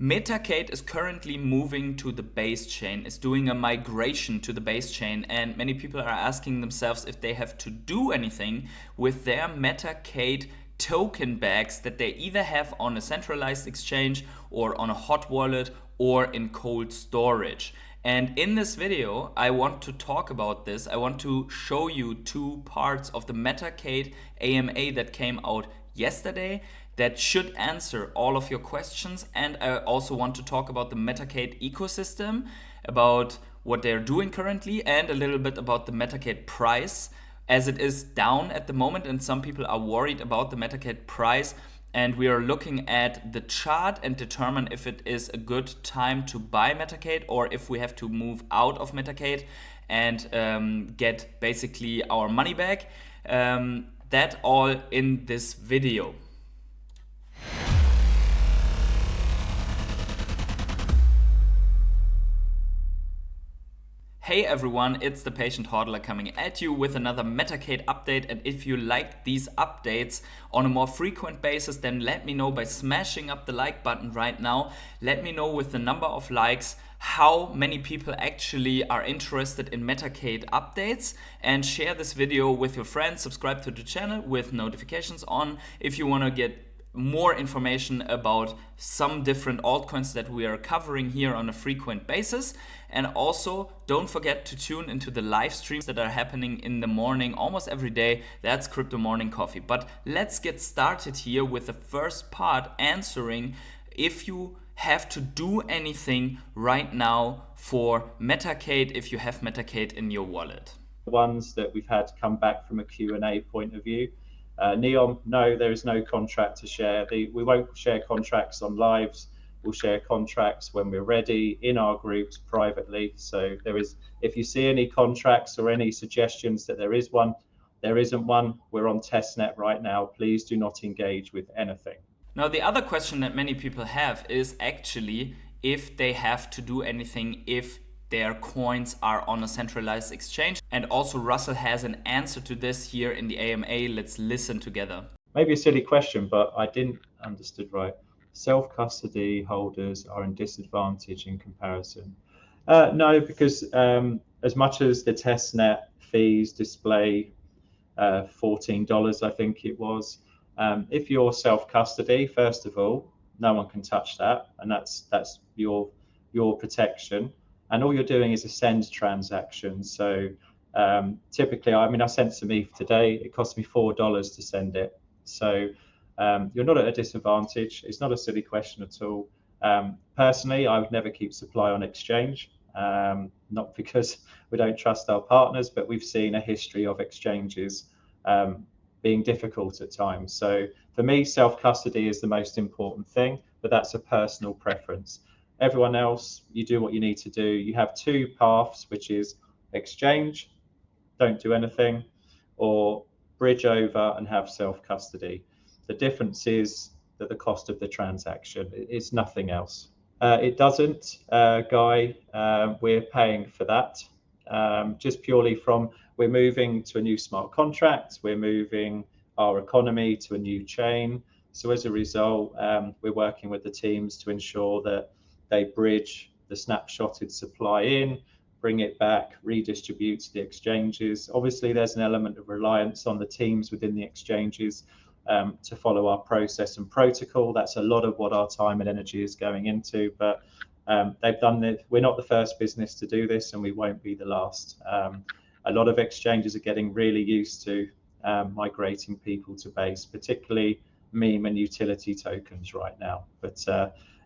Metacade is currently moving to the base chain, is doing a migration to the base chain, and many people are asking themselves if they have to do anything with their Metacade token bags that they either have on a centralized exchange or on a hot wallet or in cold storage. And in this video, I want to talk about this. I want to show you two parts of the Metacade AMA that came out yesterday that should answer all of your questions. And I also want to talk about the Metacade ecosystem, about what they're doing currently, and a little bit about the Metacade price, as it is down at the moment and some people are worried about the Metacade price. And we are looking at the chart and determine if it is a good time to buy Metacade or if we have to move out of Metacade and get basically our money back. That all in this video. Hey everyone, it's the Patient Hodler coming at you with another Metacade update, and if you like these updates on a more frequent basis, then let me know by smashing up the like button right now. Let me know with the number of likes how many people actually are interested in Metacade updates, and share this video with your friends. Subscribe to the channel with notifications on if you want to get more information about some different altcoins that we are covering here on a frequent basis. And also don't forget to tune into the live streams that are happening in the morning almost every day. That's Crypto Morning Coffee. But let's get started here with the first part, answering if you have to do anything right now for Metacade, if you have Metacade in your wallet. Ones that we've had come back from a Q&A point of view. Neon, no, there is no contract to share. We won't share contracts on lives. We'll share contracts when we're ready in our groups privately. So there is, if you see any contracts or any suggestions that there is one, there isn't one. We're on testnet right now. Please do not engage with anything. Now, the other question that many people have is actually if they have to do anything if their coins are on a centralized exchange. And also Russell has an answer to this here in the AMA. Let's listen together. Maybe a silly question, but I didn't understood right. Self-custody holders are in disadvantage in comparison. No, because as much as the testnet fees display $14, I think it was, if you're self-custody, first of all, no one can touch that, and that's your protection. And all you're doing is a send transaction. So typically, I mean, I sent some ETH today. It cost me $4 to send it. So you're not at a disadvantage. It's not a silly question at all. Personally, I would never keep supply on exchange, not because we don't trust our partners, but we've seen a history of exchanges being difficult at times. So for me, self-custody is the most important thing, but that's a personal preference. Everyone else, you do what you need to do. You have two paths, which is exchange, don't do anything, or bridge over and have self-custody. The difference is that the cost of the transaction is nothing else. It doesn't, Guy, we're paying for that. Just purely from, we're moving to a new smart contract, we're moving our economy to a new chain. So as a result, we're working with the teams to ensure that they bridge the snapshotted supply in, bring it back, redistribute to the exchanges. Obviously, there's an element of reliance on the teams within the exchanges to follow our process and protocol. That's a lot of what our time and energy is going into, but they've done it. We're not the first business to do this, and we won't be the last. A lot of exchanges are getting really used to migrating people to base, particularly meme and utility tokens right now. But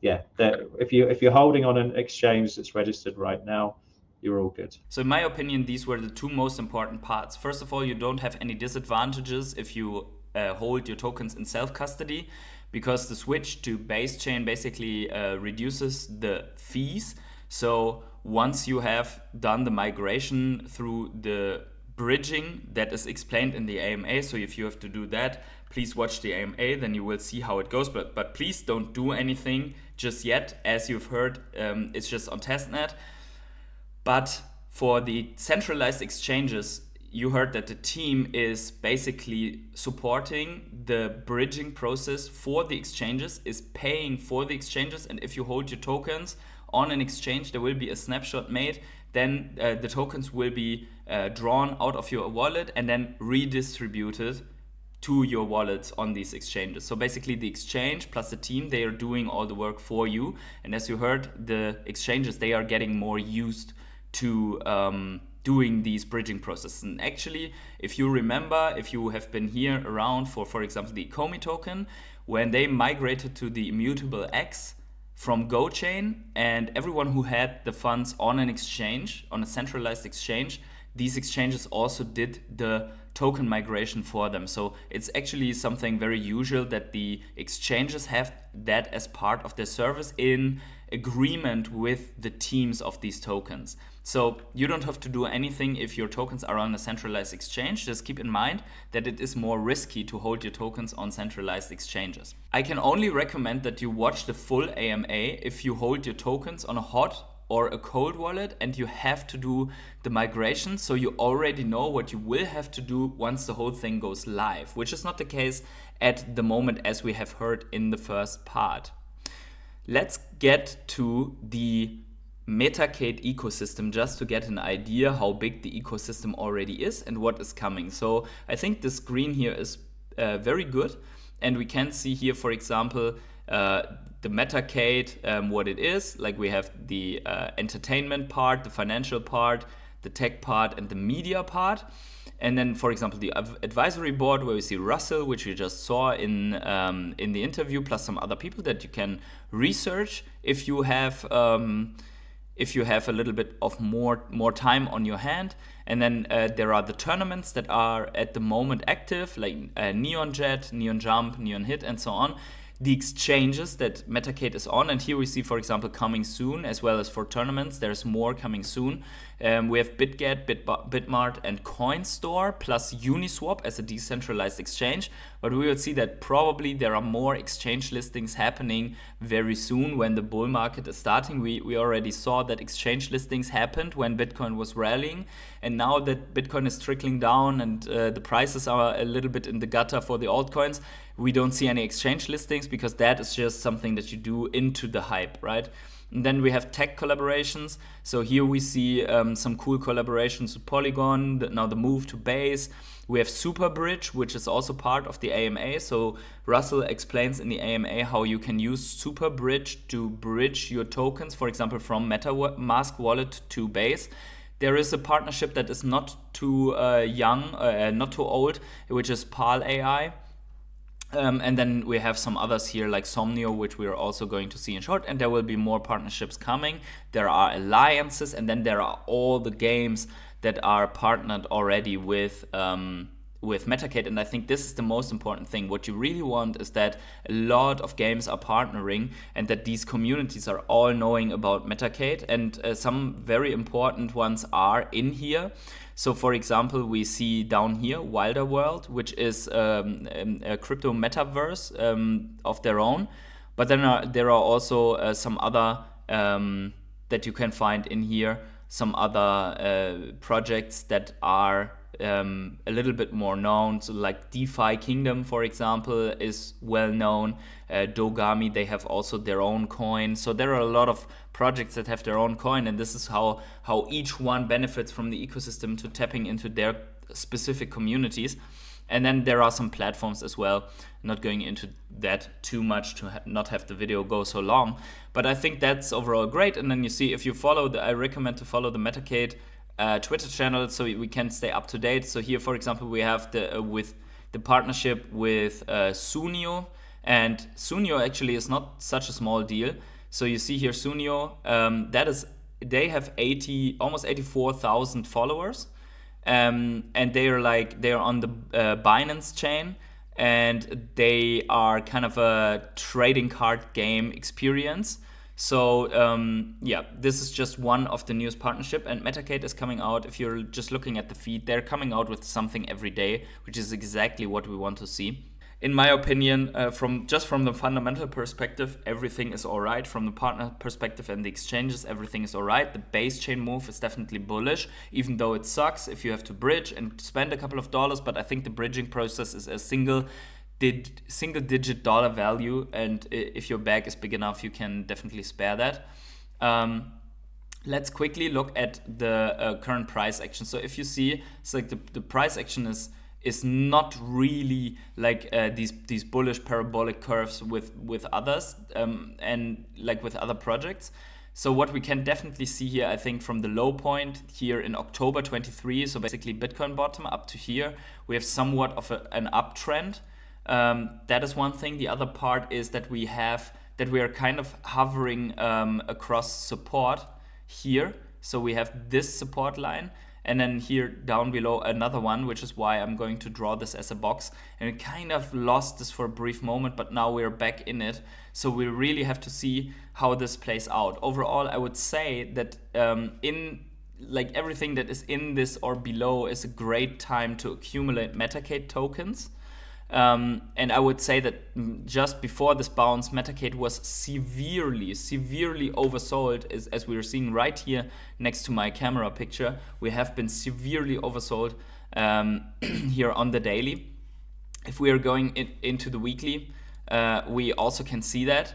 yeah, if you're holding on an exchange that's registered right now, you're all good. So in my opinion, these were the two most important parts. First of all, you don't have any disadvantages if you hold your tokens in self-custody, because the switch to base chain basically reduces the fees. So once you have done the migration through the bridging that is explained in the AMA, so if you have to do that, please watch the AMA, then you will see how it goes. But please don't do anything just yet. As you've heard, it's just on testnet. But for the centralized exchanges, you heard that the team is basically supporting the bridging process for the exchanges, is paying for the exchanges, and if you hold your tokens on an exchange, there will be a snapshot made, then the tokens will be drawn out of your wallet and then redistributed to your wallets on these exchanges. So basically the exchange plus the team, they are doing all the work for you. And as you heard, the exchanges, they are getting more used to doing these bridging processes. And actually, if you remember, if you have been here around for example, the Ecomi token, when they migrated to the immutable X from GoChain, and everyone who had the funds on an exchange, on a centralized exchange, these exchanges also did the token migration for them. So it's actually something very usual that the exchanges have that as part of their service in agreement with the teams of these tokens. So you don't have to do anything if your tokens are on a centralized exchange. Just keep in mind that it is more risky to hold your tokens on centralized exchanges. I can only recommend that you watch the full AMA if you hold your tokens on a hot or a cold wallet and you have to do the migration, so you already know what you will have to do once the whole thing goes live, which is not the case at the moment, as we have heard in the first part. Let's get to the Metacade ecosystem just to get an idea how big the ecosystem already is and what is coming. So I think the screen here is very good, and we can see here, for example, the Metacade, what it is. Like we have the entertainment part, the financial part, the tech part, and the media part. And then, for example, the advisory board, where we see Russell, which we just saw in the interview, plus some other people that you can research if you have a little bit of more time on your hand. And then there are the tournaments that are at the moment active, like Neon Jet, Neon Jump, Neon Hit, and so on. The exchanges that Metacade is on, and here we see, for example, coming soon, as well as for tournaments, there's more coming soon. We have BitGet, Bitmart, and CoinStore, plus Uniswap as a decentralized exchange. But we will see that probably there are more exchange listings happening very soon when the bull market is starting. We already saw that exchange listings happened when Bitcoin was rallying, and now that Bitcoin is trickling down and the prices are a little bit in the gutter for the altcoins, we don't see any exchange listings, because that is just something that you do into the hype, right? And then we have tech collaborations. So here we see some cool collaborations with Polygon, now the move to Base. We have Superbridge, which is also part of the AMA. So Russell explains in the AMA how you can use Superbridge to bridge your tokens, for example, from MetaMask wallet to Base. There is a partnership that is not too young, not too old, which is PAL AI. And then we have some others here like Somnio, which we are also going to see in short, and there will be more partnerships coming. There are alliances, and then there are all the games that are partnered already with Metacade. And I think this is the most important thing. What you really want is that a lot of games are partnering and that these communities are all knowing about Metacade, and some very important ones are in here. So for example, we see down here Wilder World, which is a crypto metaverse of their own. But then there are also some other that you can find in here, some other projects that are a little bit more known. So like DeFi Kingdom, for example, is well known. Dogami, they have also their own coin. So there are a lot of projects that have their own coin, and this is how each one benefits from the ecosystem to tapping into their specific communities. And then there are some platforms as well. Not going into that too much to not have the video go so long, but I think that's overall great. And then you see, if you follow I recommend to follow the Metacade Twitter channel, so we can stay up to date. So here, for example, we have with the partnership with Sunio, and Sunio actually is not such a small deal. So you see here Sunio, they have almost 84,000 followers, and they are on the Binance chain, and they are kind of a trading card game experience. So this is just one of the newest partnership, and Metacade is coming out. If you're just looking at the feed, they're coming out with something every day, which is exactly what we want to see. in my opinion, from the fundamental perspective, everything is all right. From the partner perspective and the exchanges, everything is all right. The base chain move is definitely bullish, even though it sucks if you have to bridge and spend a couple of dollars. But I think the bridging process is a single digit dollar value, and if your bag is big enough, you can definitely spare that. Let's quickly look at the current price action. So if you see, it's like the price action is not really like these bullish parabolic curves with others and like with other projects. So what we can definitely see here, I think, from the low point here in October 23, so basically Bitcoin bottom up to here, we have somewhat of an uptrend. That is one thing. The other part is that we are kind of hovering across support here. So we have this support line, and then here down below another one, which is why I'm going to draw this as a box. And we kind of lost this for a brief moment, but now we're back in it. So we really have to see how this plays out. Overall, I would say that in like everything that is in this or below is a great time to accumulate Metacade tokens. And I would say that just before this bounce, Metacade was severely oversold, as we are seeing right here next to my camera picture. We have been severely oversold here on the daily. If we are going into the weekly, we also can see that.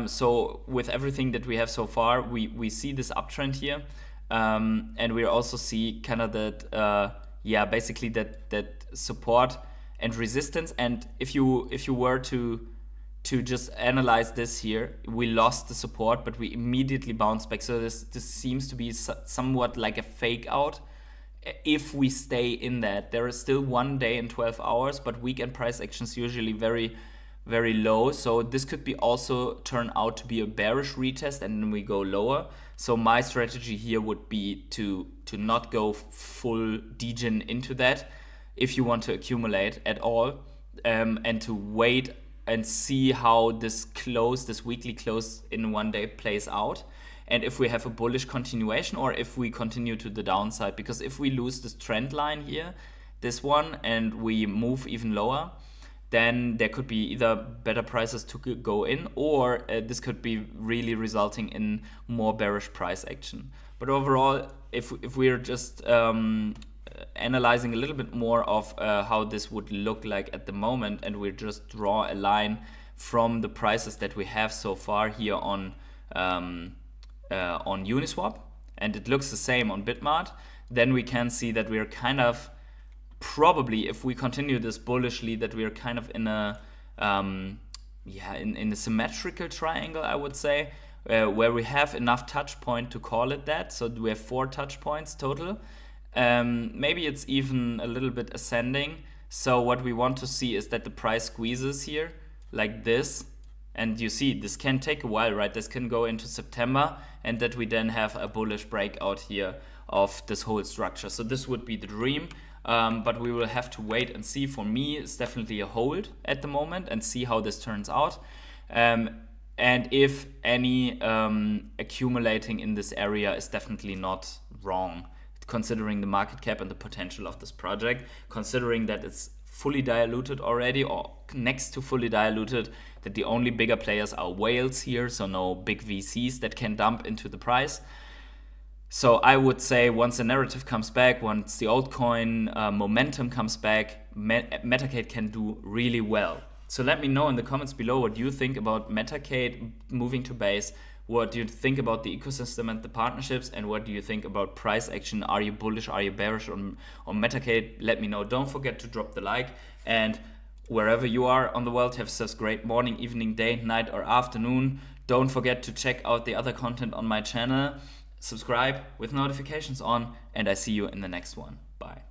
So with everything that we have so far, we see this uptrend here. And we also see kind of that, basically that support and resistance. And if you were to just analyze this here, we lost the support, but we immediately bounced back. So this seems to be somewhat like a fake out. If we stay in that, there is still 1 day and 12 hours, but weekend price actions usually very, very low. So this could be also turn out to be a bearish retest, and then we go lower. So my strategy here would be to not go full degen into that if you want to accumulate at all, and to wait and see how this weekly close in 1 day plays out. And if we have a bullish continuation, or if we continue to the downside, because if we lose this trend line here, this one, and we move even lower, then there could be either better prices to go in, or this could be really resulting in more bearish price action. But overall, if we're just analyzing a little bit more of how this would look like at the moment, and we just draw a line from the prices that we have so far here on Uniswap, and it looks the same on Bitmart, then we can see that we are kind of probably, if we continue this bullishly, that we are kind of in a in a symmetrical triangle, I would say, where we have enough touch point to call it that. So we have 4 touch points total. Maybe it's even a little bit ascending. So what we want to see is that the price squeezes here like this, and you see this can take a while, right? This can go into September, and that we then have a bullish breakout here of this whole structure. So this would be the dream, but we will have to wait and see. For me, it's definitely a hold at the moment, and see how this turns out. And if any accumulating in this area is definitely not wrong, considering the market cap and the potential of this project, considering that it's fully diluted already, or next to fully diluted, that the only bigger players are whales here, so no big VCs that can dump into the price. So I would say once the narrative comes back, once the altcoin momentum comes back, Metacade can do really well. So let me know in the comments below what you think about Metacade moving to base. What do you think about the ecosystem and the partnerships? And what do you think about price action? Are you bullish? Are you bearish on Metacade? Let me know. Don't forget to drop the like. And wherever you are on the world, have such great morning, evening, day, night, or afternoon. Don't forget to check out the other content on my channel. Subscribe with notifications on, and I see you in the next one. Bye.